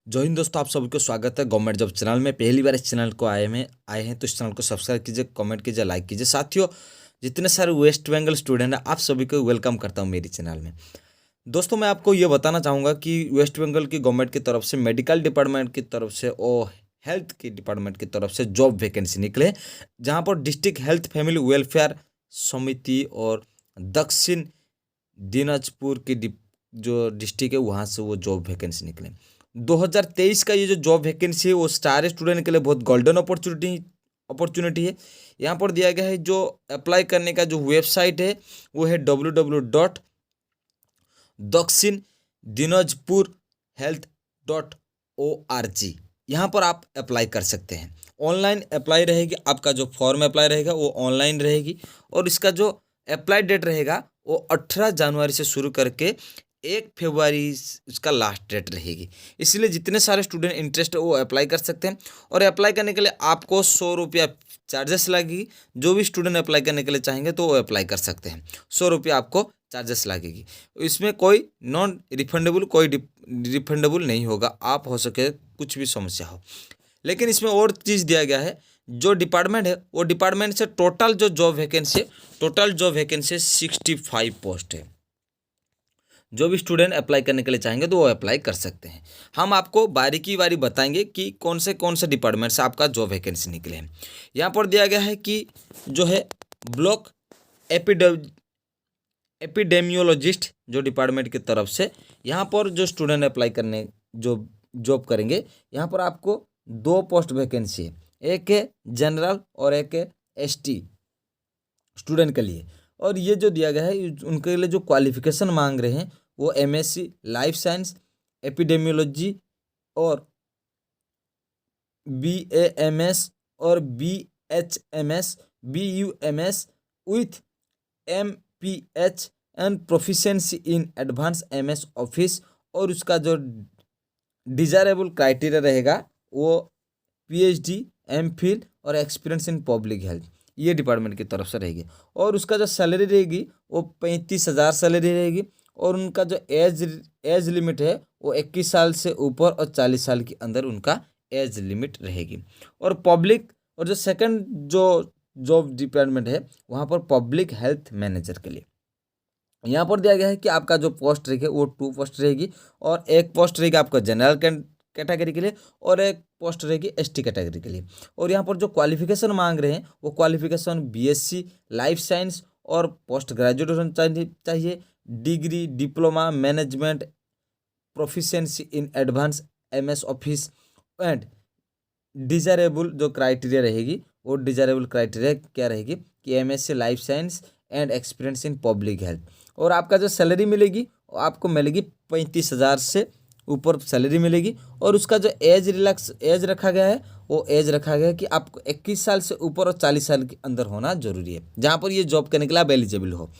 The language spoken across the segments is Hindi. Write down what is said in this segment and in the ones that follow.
जय हिंद दोस्तों, आप सभी को स्वागत है गवर्नमेंट जॉब चैनल में। पहली बार इस चैनल को आए हैं तो इस चैनल को सब्सक्राइब कीजिए, कमेंट कीजिए, लाइक कीजिए। साथियों, जितने सारे वेस्ट बंगाल स्टूडेंट हैं आप सभी को वेलकम करता हूं मेरी चैनल में। दोस्तों, मैं आपको ये बताना चाहूँगा कि वेस्ट बंगाल की गवर्नमेंट की तरफ से, मेडिकल डिपार्टमेंट की तरफ से और हेल्थ की डिपार्टमेंट की तरफ से जॉब वैकेंसी निकले, जहाँ पर डिस्ट्रिक्ट हेल्थ फैमिली वेलफेयर समिति और दक्षिण दिनाजपुर की जो डिस्ट्रिक्ट है वहाँ से वो जॉब वैकेंसी निकले। 2023 का ये जो जॉब वैकेंसी है वो स्टार स्टूडेंट के लिए बहुत गोल्डन अपॉर्चुनिटी है। यहाँ पर दिया गया है जो अप्लाई करने का जो वेबसाइट है वो है www.दक्षिण दिनाजपुर health.org। यहाँ पर आप अप्लाई कर सकते हैं। ऑनलाइन अप्लाई रहेगी, आपका जो फॉर्म अप्लाई रहेगा वो ऑनलाइन रहेगी और इसका जो अप्लाई डेट रहेगा वो 18 जनवरी से शुरू करके 1 फरवरी उसका लास्ट डेट रहेगी। इसलिए जितने सारे स्टूडेंट इंटरेस्ट है वो अप्लाई कर सकते हैं और अप्लाई करने के लिए आपको 100 रुपया चार्जेस लगेगी। जो भी स्टूडेंट अप्लाई करने के लिए चाहेंगे तो वो अप्लाई कर सकते हैं। 100 रुपया आपको चार्जेस लगेगी। इसमें कोई नॉन रिफंडेबल, कोई रिफंडेबल नहीं होगा, आप हो सके कुछ भी समस्या हो। लेकिन इसमें और चीज़ दिया गया है, जो डिपार्टमेंट है वो डिपार्टमेंट से टोटल जॉब वैकेंसी 65 पोस्ट है। जो भी स्टूडेंट अप्लाई करने के लिए चाहेंगे तो वो अप्लाई कर सकते हैं। हम आपको बारी बारी बताएंगे कि कौन से डिपार्टमेंट से आपका जॉब वैकेंसी निकले हैं। यहाँ पर दिया गया है कि जो है ब्लॉक एपिडेमियोलॉजिस्ट जो डिपार्टमेंट की तरफ से, यहाँ पर जो स्टूडेंट अप्लाई करने जो जॉब करेंगे, यहाँ पर आपको 2 पोस्ट वैकेंसी है। एक है जनरल और एक है एसटी स्टूडेंट के लिए। और ये जो दिया गया है उनके लिए जो क्वालिफिकेशन मांग रहे हैं वो एमएससी लाइफ साइंस एपिडेमियोलॉजी और बीएएमएस और BHMS BUMS with MPH and proficiency in advance MS office. और उसका जो डिजायरेबल क्राइटेरिया रहेगा वो पीएचडी, एमफिल और एक्सपीरियंस इन पब्लिक हेल्थ, ये डिपार्टमेंट की तरफ से रहेगी। और उसका जो सैलरी रहेगी वो 35,000 सैलरी रहेगी। और उनका जो एज लिमिट है वो 21 साल से ऊपर और 40 साल के अंदर उनका एज लिमिट रहेगी। और पब्लिक और जो सेकंड जो जॉब डिपार्टमेंट है वहाँ पर पब्लिक हेल्थ मैनेजर के लिए यहाँ पर दिया गया है कि आपका जो पोस्ट रहेगी वो 2 पोस्ट रहेगी। और एक पोस्ट रहेगी आपका जनरल कैटेगरी के लिए और एक पोस्ट रहेगी एसटी कैटेगरी के लिए। और यहाँ पर जो क्वालिफिकेशन मांग रहे हैं वो क्वालिफिकेशन बीएससी लाइफ साइंस और पोस्ट ग्रेजुएशन चाहिए, degree, diploma, management, proficiency in advance MS office. And desirable जो क्राइटेरिया रहेगी वो डिजायरेबल क्राइटेरिया क्या रहेगी कि MSc life science and experience in public health. और आपका जो सैलरी मिलेगी वो आपको मिलेगी 35,000 से ऊपर सैलरी मिलेगी। और उसका जो एज रखा गया है वो एज रखा गया है कि आपको 21 साल से ऊपर और 40 साल के अंदर होना जरूरी है, जहाँ पर ये जॉब करने के लिए आप एलिजिबल हो।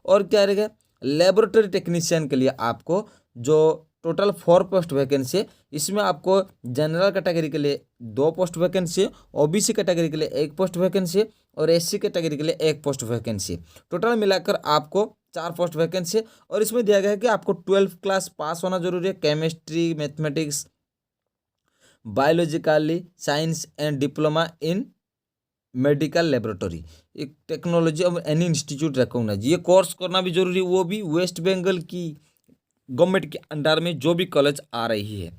और क्या रहेगा, लेबोरेटरी टेक्नीशियन के लिए आपको जो टोटल 4 पोस्ट वैकेंसी है, इसमें आपको जनरल कैटेगरी के लिए 2 पोस्ट वैकेंसी है, ओबीसी कैटेगरी के लिए 1 पोस्ट वैकेंसी है और एससी कैटेगरी के लिए 1 पोस्ट वैकेंसी है। टोटल मिलाकर आपको 4 पोस्ट वैकेंसी है। और इसमें दिया गया है कि आपको 12th क्लास पास होना जरूरी है, chemistry, mathematics, biologically science and diploma in medical laboratory, एक technology of any institute recognise, ये कोर्स करना भी जरूरी है। वो भी वेस्ट बंगाल की गवर्नमेंट के अंडर में जो भी कॉलेज आ रही है।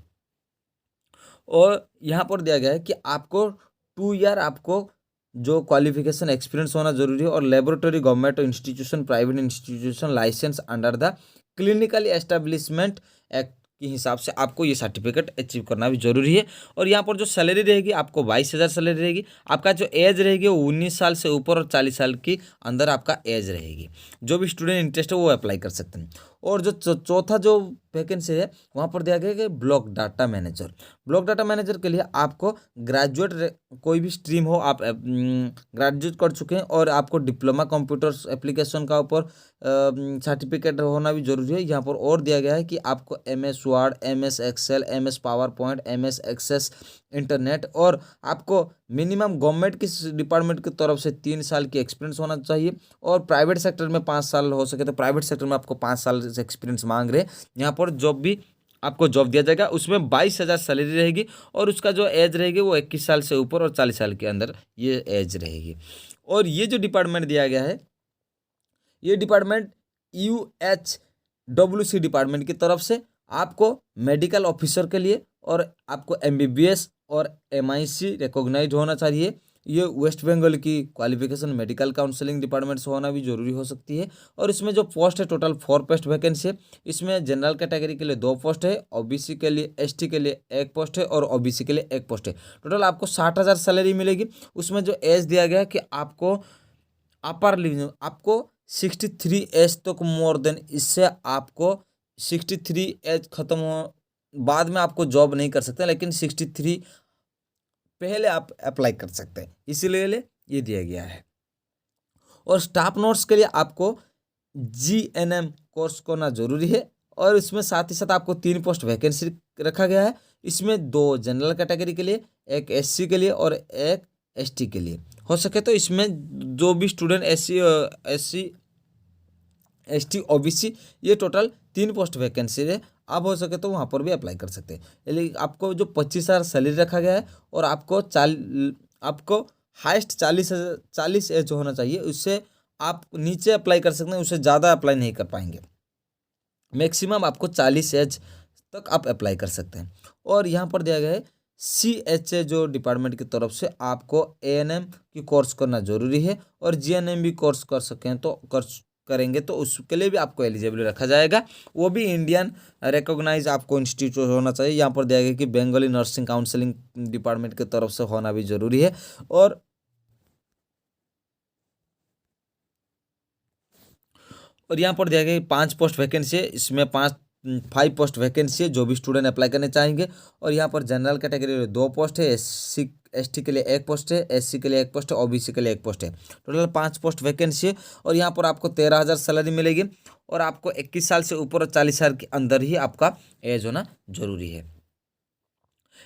और यहाँ पर दिया गया है कि आपको 2 ईयर आपको जो क्वालिफिकेशन एक्सपीरियंस होना जरूरी है। और laboratory government institution, private institution license under the clinical establishment act के हिसाब से आपको ये सर्टिफिकेट अचीव करना भी जरूरी है। और यहाँ पर जो सैलरी रहेगी आपको 22,000 सैलरी रहेगी। आपका जो एज रहेगी वो 19 साल से ऊपर और 40 साल के अंदर आपका एज रहेगी। जो भी स्टूडेंट इंटरेस्ट है वो अप्लाई कर सकते हैं। और जो चौथा जो वैकेंसी है वहाँ पर दिया गया है कि ब्लॉक डाटा मैनेजर के लिए आपको ग्रेजुएट, कोई भी स्ट्रीम हो, आप ग्रेजुएट कर चुके हैं और आपको डिप्लोमा कंप्यूटर एप्लीकेशन का ऊपर सर्टिफिकेट होना भी जरूरी है यहाँ पर। और दिया गया है कि आपको MS Word, MS Excel, MS PowerPoint, MS Access internet, और आपको मिनिमम गवर्नमेंट की डिपार्टमेंट की तरफ से 3 साल की एक्सपीरियंस होना चाहिए। और प्राइवेट सेक्टर में 5 साल हो सके तो प्राइवेट सेक्टर में आपको 5 साल से एक्सपीरियंस मांग रहे हैं। यहाँ पर जॉब भी आपको जॉब दिया जाएगा। उसमें 22,000 सैलरी रहेगी और उसका जो एज रहेगी वो 21 साल से ऊपर और 40 साल के अंदर ये एज रहेगी। और ये जो डिपार्टमेंट दिया गया है, ये डिपार्टमेंट UHWC डिपार्टमेंट की तरफ से आपको मेडिकल ऑफिसर के लिए और आपको MBBS और MIC रिकॉग्नाइज होना चाहिए। ये वेस्ट बंगाल की क्वालिफिकेशन मेडिकल काउंसलिंग डिपार्टमेंट से होना भी जरूरी हो सकती है। और इसमें जो पोस्ट है टोटल 4 पोस्ट वैकेंसी है। इसमें जनरल कैटेगरी के लिए 2 पोस्ट है, OBC के लिए, ST के लिए 1 पोस्ट है और OBC के लिए 1 पोस्ट है। टोटल आपको 60,000 सैलरी मिलेगी। उसमें जो एज दिया गया है कि आपको अपर लिमिट आपको 63 एज तक मोर देन, इससे आपको 63 एज खत्म हो बाद में आपको जॉब नहीं कर सकते, लेकिन 63 पहले आप अप्लाई कर सकते हैं, इसीलिए ये दिया गया है। और स्टाफ नर्स के लिए आपको GNM कोर्स करना जरूरी है। और इसमें साथ ही साथ आपको 3 पोस्ट वैकेंसी रखा गया है। इसमें 2 जनरल कैटेगरी के लिए, 1 SC के लिए और 1 ST के लिए। हो सके तो इसमें जो भी स्टूडेंट SC ST OBC ये टोटल 3 पोस्ट वैकेंसी है। आप हो सके तो वहाँ पर भी अप्लाई कर सकते हैं। लेकिन आपको जो 25,000 सैलरी रखा गया है और आपको हाईएस्ट 40 एज होना चाहिए। उससे आप नीचे अप्लाई कर सकते हैं, उससे ज़्यादा अप्लाई नहीं कर पाएंगे। मैक्सिमम आपको 40 एज तक आप अप्लाई कर सकते हैं। और यहाँ पर दिया गया है CHA जो डिपार्टमेंट की तरफ से आपको ANM की कोर्स करना जरूरी है और GNM भी कोर्स कर सकें तो करेंगे तो उसके लिए भी आपको एलिजिबल रखा जाएगा। वो भी इंडियन रिकॉग्नाइज आपको इंस्टीट्यूट होना चाहिए। यहाँ पर दिया गया कि बंगाली नर्सिंग काउंसलिंग डिपार्टमेंट की तरफ से होना भी जरूरी है। और यहाँ पर दिया गया 5 पोस्ट वैकेंसी है। इसमें 5 पोस्ट वैकेंसी है जो भी स्टूडेंट अप्लाई करने चाहेंगे। और यहाँ पर जनरल कैटेगरी में 2 पोस्ट है, ST के लिए 1 पोस्ट है, SC के लिए 1 पोस्ट है, OBC के लिए 1 पोस्ट है। टोटल 5 पोस्ट वैकेंसी है। और यहाँ पर आपको 13,000 सैलरी मिलेगी और आपको 21 साल से ऊपर और 40 साल के अंदर ही आपका एज होना जरूरी है।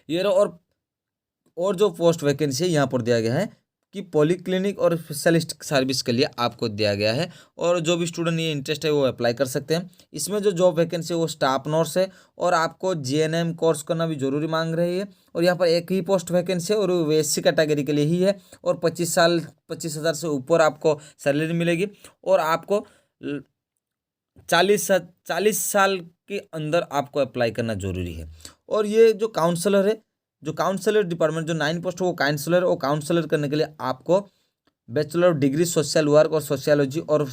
ये और जो पोस्ट वैकेंसी है यहाँ पर दिया गया है कि पॉलीक्लिनिक और स्पेशलिस्ट सर्विस के लिए आपको दिया गया है। और जो भी स्टूडेंट ये इंटरेस्ट है वो अप्लाई कर सकते हैं। इसमें जो जॉब वैकेंसी है वो स्टाफ नर्स है और आपको GNM कोर्स करना भी जरूरी मांग रही है। और यहाँ पर एक ही पोस्ट वैकेंसी है और वो SC कैटेगरी के लिए ही है। और 25,000 से ऊपर आपको सैलरी मिलेगी और आपको 40 साल के अंदर आपको अप्लाई करना जरूरी है। और ये जो काउंसलर है, जो काउंसलर डिपार्टमेंट जो 9 पोस्ट है वो काउंसलर करने के लिए आपको bachelor of degree social work और सोशियोलॉजी और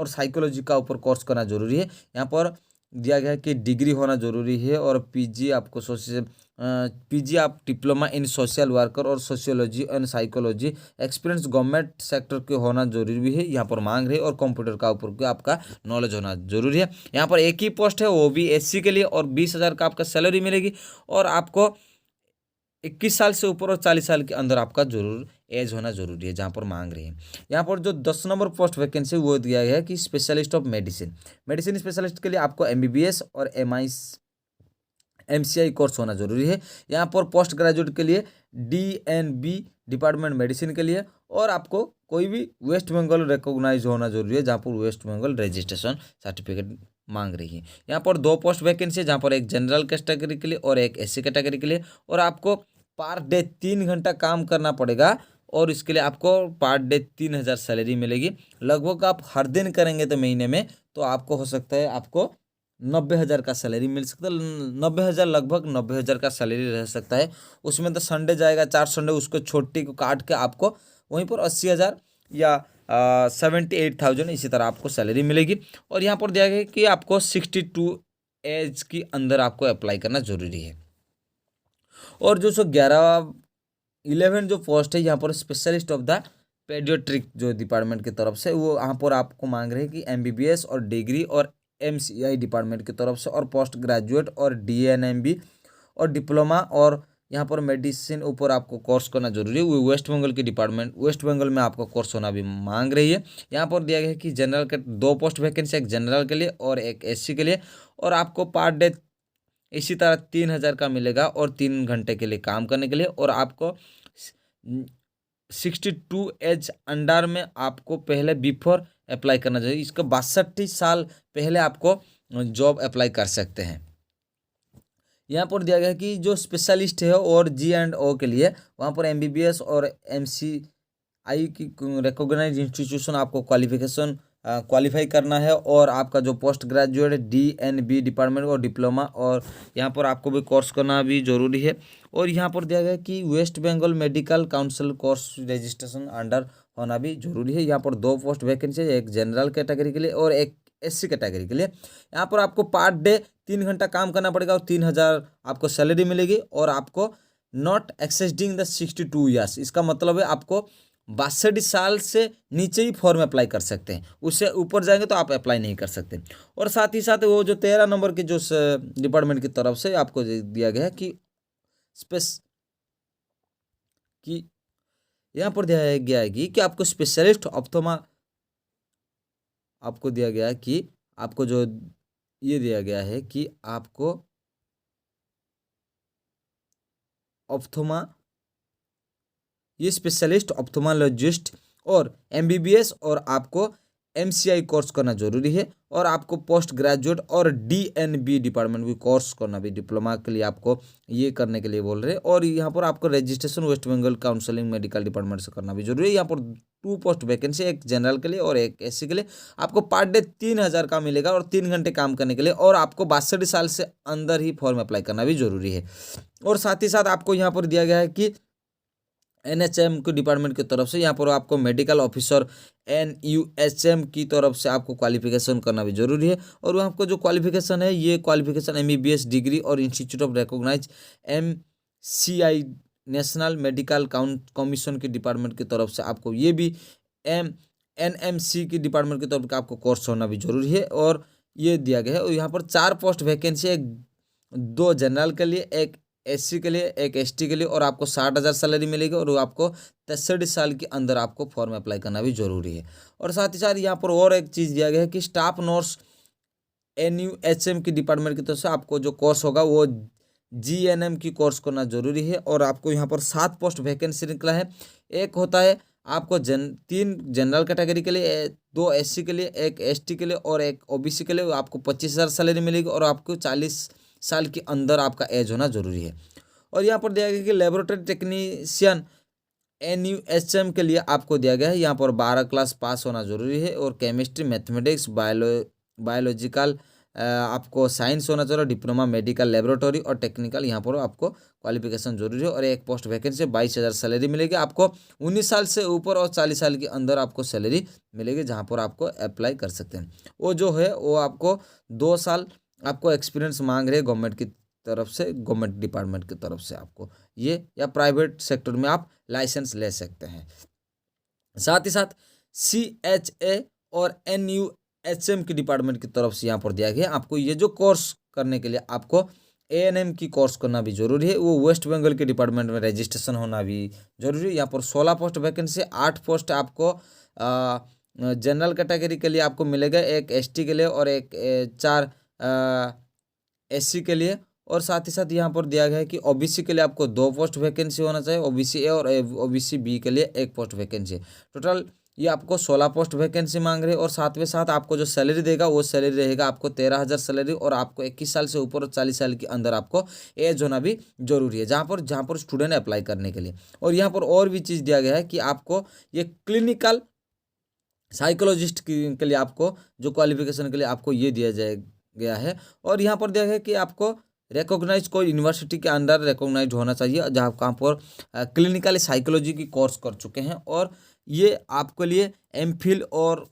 साइकोलॉजी का ऊपर कोर्स करना जरूरी है। यहाँ पर दिया गया है कि डिग्री होना जरूरी है और PG आपको PG आप डिप्लोमा इन सोशल वर्कर और sociology and psychology experience government sector के होना जरूरी भी है। यहाँ पर मांग रही है। और कंप्यूटर का ऊपर के आपका नॉलेज होना जरूरी है। यहाँ पर एक ही पोस्ट है वो भी SC के लिए और 20,000 का आपका सैलरी मिलेगी। और आपको 21 साल से ऊपर और 40 साल के अंदर आपका जरूर एज होना जरूरी है, जहाँ पर मांग रही है। यहाँ पर जो 10 नंबर पोस्ट वैकेंसी वो दिया गया है कि स्पेशलिस्ट ऑफ मेडिसिन स्पेशलिस्ट के लिए आपको MBBS और MCI कोर्स होना जरूरी है। यहाँ पर पोस्ट ग्रेजुएट के लिए DNB डिपार्टमेंट मेडिसिन के लिए। और आपको कोई भी वेस्ट बंगाल रिकॉग्नाइज होना जरूरी है, जहाँ पर वेस्ट बंगाल रजिस्ट्रेशन सर्टिफिकेट मांग रही है। यहाँ पर 2 पोस्ट वैकेंसी है, जहाँ पर एक जनरल कैटेगरी के लिए और एक SC कैटेगरी के लिए। और आपको पर डे 3 घंटा काम करना पड़ेगा और इसके लिए आपको पर डे 3,000 सैलरी मिलेगी। लगभग आप हर दिन करेंगे तो महीने में तो आपको हो सकता है आपको 90,000 का सैलरी मिल सकता है। 90,000 लगभग 90,000 का सैलरी रह सकता है। उसमें तो संडे जाएगा, 4 संडे उसको छोटी को काट के आपको वहीं पर 80,000 या 78,000 इसी तरह आपको सैलरी मिलेगी। और यहाँ पर दिया गया है कि आपको 62 एज के अंदर आपको अप्लाई करना जरूरी है। और जो 11 जो पोस्ट है यहाँ पर स्पेशलिस्ट ऑफ द पेडियाट्रिक जो डिपार्टमेंट की तरफ से वो यहाँ पर आपको मांग रहे हैं कि MBBS और डिग्री और MCI डिपार्टमेंट की तरफ से और पोस्ट ग्रेजुएट और DNMB और डिप्लोमा और यहाँ पर मेडिसिन ऊपर आपको कोर्स करना जरूरी है। वो वेस्ट बंगाल में आपका कोर्स होना भी मांग रही है। यहाँ पर दिया गया है कि जनरल के 2 पोस्ट वैकेंसी, एक जनरल के लिए और एक SC के लिए। और आपको पर डे इसी तरह 3,000 का मिलेगा और 3 घंटे के लिए काम करने के लिए। और आपको 62 एज अंडर में आपको पहले बिफोर अप्लाई करना चाहिए। इसका 62 साल पहले आपको जॉब अप्लाई कर सकते हैं। यहाँ पर दिया गया है कि जो स्पेशलिस्ट है और G&O के लिए वहाँ पर MBBS और MCI की रिकॉग्नाइज इंस्टीट्यूशन आपको क्वालिफाई करना है, और आपका जो पोस्ट ग्रेजुएट DNB डिपार्टमेंट और डिप्लोमा, और यहाँ पर आपको भी कोर्स करना भी जरूरी है। और यहाँ पर दिया गया है कि West Bengal medical council course registration under होना भी जरूरी है। यहाँ पर 2 पोस्ट वैकेंसी है, एक जनरल कैटेगरी के लिए और एक SC कैटेगरी के लिए। यहाँ पर आपको पर डे 3 घंटा काम करना पड़ेगा और 3,000 आपको सैलरी मिलेगी, और आपको नॉट एक्सेसिंग द 62 ईयर्स, इसका मतलब है आपको 62 साल से नीचे ही फॉर्म अप्लाई कर सकते हैं, उससे ऊपर जाएंगे तो आप अप्लाई नहीं कर सकते। और साथ ही साथ वो जो 13 नंबर के जो डिपार्टमेंट की तरफ से आपको दिया गया है कि स्पेस कि यहाँ पर दिया गया है कि आपको स्पेशलिस्ट ऑप्थोमा, आपको दिया गया है कि आपको जो ये दिया गया है कि आपको ऑप्थोमा, ये स्पेशलिस्ट ऑप्थोमोलॉजिस्ट और MBBS और आपको MCI कोर्स करना जरूरी है, और आपको पोस्ट ग्रेजुएट और DNB डिपार्टमेंट भी कोर्स करना भी, डिप्लोमा के लिए आपको ये करने के लिए बोल रहे हैं। और यहाँ पर आपको registration West Bengal counselling medical department से करना भी जरूरी है। यहाँ पर 2 पोस्ट वैकेंसी, एक जनरल के लिए और एक SC के लिए। आपको पर डे 3,000 का मिलेगा और 3 घंटे काम करने के लिए, और आपको 62 साल से अंदर ही फॉर्म अप्लाई करना भी जरूरी है। और साथ ही साथ आपको यहाँ पर दिया गया है कि NHM के डिपार्टमेंट की तरफ से यहाँ पर आपको मेडिकल ऑफिसर NUHM की तरफ से आपको क्वालिफिकेशन करना भी जरूरी है। और वहाँ आपको जो क्वालिफिकेशन है, ये क्वालिफिकेशन MBBS डिग्री और institute of recognise MCI national medical commission के डिपार्टमेंट की तरफ से आपको ये भी NMC की डिपार्टमेंट की तरफ का आपको कोर्स होना भी जरूरी है, और ये दिया गया है। और यहाँ पर 4 पोस्ट वैकेंसी है, 2 जनरल के लिए, एक SC के लिए, एक ST के लिए, और आपको 60,000 सैलरी मिलेगी, और वो आपको 63 साल के अंदर आपको फॉर्म अप्लाई करना भी जरूरी है। और साथ ही साथ यहाँ पर और एक चीज़ दिया गया है कि स्टाफ नर्स NUHM की डिपार्टमेंट की तरफ से आपको जो कोर्स होगा वो GNM की कोर्स करना जरूरी है। और आपको यहाँ पर 7 पोस्ट वैकेंसी निकला है। एक होता है आपको 3 जनरल कैटेगरी के लिए, 2 SC के लिए, एक ST के लिए और एक OBC के लिए, आपको 25,000 सैलरी मिलेगी, और आपको 40 साल के अंदर आपका एज होना जरूरी है। और यहाँ पर दिया गया कि लेबोरेटरी टेक्नीशियन NUHM के लिए आपको दिया गया है, यहाँ पर 12 क्लास पास होना जरूरी है, और केमिस्ट्री, मैथमेटिक्स, बायोलॉजिकल आपको साइंस होना चाहिए, डिप्लोमा मेडिकल लेबोरेटरी और टेक्निकल, यहाँ पर आपको क्वालिफिकेशन जरूरी है। और एक पोस्ट वैकेंसी 22,000 सैलरी मिलेगी आपको, 19 साल से ऊपर और 40 साल के अंदर आपको सैलरी मिलेगी, जहाँ पर आपको अप्लाई कर सकते हैं। वो जो है वो आपको 2 साल आपको एक्सपीरियंस मांग रहे हैं गवर्नमेंट की तरफ से, गवर्नमेंट डिपार्टमेंट की तरफ से आपको ये, या प्राइवेट सेक्टर में आप लाइसेंस ले सकते हैं। साथ ही साथ CHA और NUHM की डिपार्टमेंट की तरफ से यहाँ पर दिया गया आपको ये जो कोर्स करने के लिए आपको ANM की कोर्स करना भी जरूरी है, वो वेस्ट बंगाल के डिपार्टमेंट में रजिस्ट्रेशन होना भी जरूरी है। यहाँ पर 16 पोस्ट वैकेंसी, 8 पोस्ट आपको जनरल कैटेगरी के लिए आपको मिलेगा, एक ST के लिए और एक 4 SC के लिए। और साथ ही साथ यहाँ पर दिया गया है कि OBC के लिए आपको 2 पोस्ट वैकेंसी होना चाहिए, OBC A और OBC B के लिए 1 पोस्ट वैकेंसी। टोटल ये आपको 16 पोस्ट वैकेंसी मांग रहे हैं। और साथ में साथ आपको जो सैलरी देगा वो सैलरी रहेगा आपको 13,000 सैलरी, और आपको 21 साल से ऊपर और 40 साल के अंदर आपको एज होना भी जरूरी है, जहाँ पर स्टूडेंट अप्लाई करने के लिए। और यहाँ पर और भी चीज़ दिया गया है कि आपको ये क्लिनिकल साइकोलॉजिस्ट के लिए आपको जो क्वालिफिकेशन के लिए आपको ये दिया गया है। और यहाँ पर दिया गया है कि आपको रिकॉग्नाइज कोई यूनिवर्सिटी के अंडर रिकॉग्नाइज होना चाहिए, जहाँ कहाँ पर क्लिनिकल साइकोलॉजी की कोर्स कर चुके हैं, और ये आपके लिए MPhil और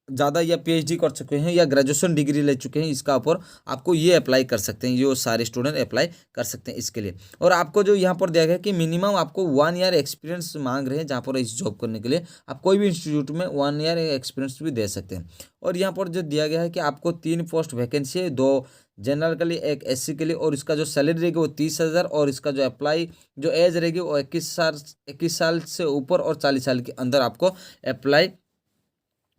ज़्यादा या PhD कर चुके हैं या ग्रेजुएशन डिग्री ले चुके हैं, इसका ऊपर आपको ये अप्लाई कर सकते हैं, ये सारे स्टूडेंट अप्लाई कर सकते हैं इसके लिए। और आपको जो यहाँ पर दिया गया है कि मिनिमम आपको 1 ईयर एक्सपीरियंस मांग रहे हैं, जहाँ पर इस जॉब करने के लिए आप कोई भी इंस्टीट्यूट में 1 ईयर एक्सपीरियंस भी दे सकते हैं। और यहाँ पर जो दिया गया है कि आपको 3 पोस्ट वैकेंसी है, 2 जनरल के लिए, एक SC के लिए, और इसका जो सैलरी रहेगी वो 30,000, और इसका जो अप्लाई जो एज रहेगी वो 21 साल से ऊपर और 40 साल के अंदर आपको अप्लाई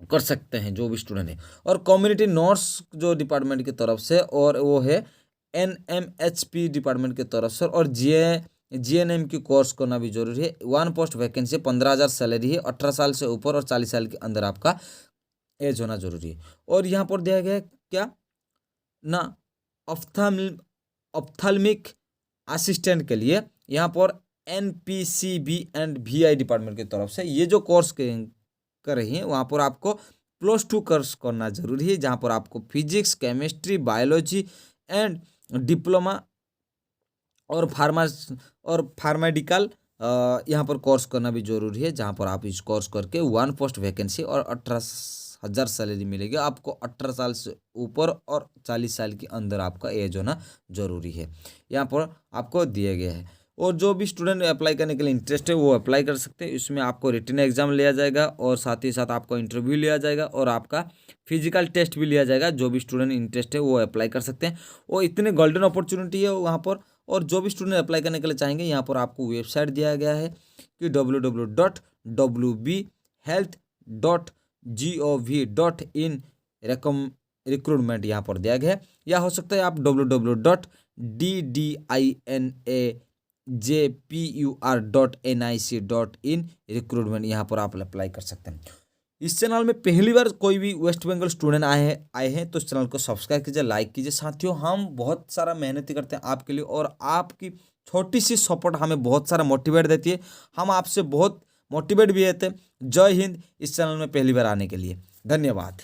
कर सकते हैं जो भी स्टूडेंट है। और कम्युनिटी नर्स जो डिपार्टमेंट की तरफ से, और वो है NMHP डिपार्टमेंट की तरफ से, और GNM की कोर्स करना भी जरूरी है। 1 पोस्ट वैकेंसी, 15,000 सैलरी है, 18 साल से ऊपर और 40 साल के अंदर आपका एज होना जरूरी है। और यहाँ पर दिया गया है क्या ना, ऑप्थेल्मिक असिस्टेंट के लिए यहाँ पर NPCB एंड VI डिपार्टमेंट की तरफ से ये जो कोर्स कर रही हैं वहाँ पर आपको +2 कोर्स करना जरूरी है, जहाँ पर आपको physics, chemistry, biology and diploma और फार्माडिकल यहाँ पर कोर्स करना भी जरूरी है, जहाँ पर आप इस कोर्स करके 1 पोस्ट वैकेंसी और 18,000 सैलरी मिलेगी आपको। 18 साल से ऊपर और 40 साल के अंदर आपका एज होना जरूरी है, यहाँ पर आपको दिया गया है। और जो भी स्टूडेंट अप्लाई करने के लिए इंटरेस्ट है वो अप्लाई कर सकते हैं। इसमें आपको रिटन एग्जाम लिया जाएगा और साथ ही साथ आपको इंटरव्यू लिया जाएगा और आपका फिजिकल टेस्ट भी लिया जाएगा। जो भी स्टूडेंट इंटरेस्ट है वो अप्लाई कर सकते हैं। और इतने गोल्डन अपॉर्चुनिटी है वहाँ पर। और जो भी स्टूडेंट अप्लाई करने के लिए चाहेंगे यहाँ पर आपको वेबसाइट दिया गया है कि www.wbhealth.gov.in रिक्रूटमेंट यहाँ पर दिया गया है, या हो सकता है आप www.ddinajpur.nic.in रिक्रूटमेंट यहाँ पर आप अप्लाई कर सकते हैं। इस चैनल में पहली बार कोई भी वेस्ट बंगाल स्टूडेंट आए हैं तो इस चैनल को सब्सक्राइब कीजिए, लाइक कीजिए। साथियों, हम बहुत सारा मेहनत करते हैं आपके लिए और आपकी छोटी सी सपोर्ट हमें बहुत सारा मोटिवेट देती है। हम आपसे बहुत मोटिवेट भी रहते हैं। जय हिंद। इस चैनल में पहली बार आने के लिए धन्यवाद।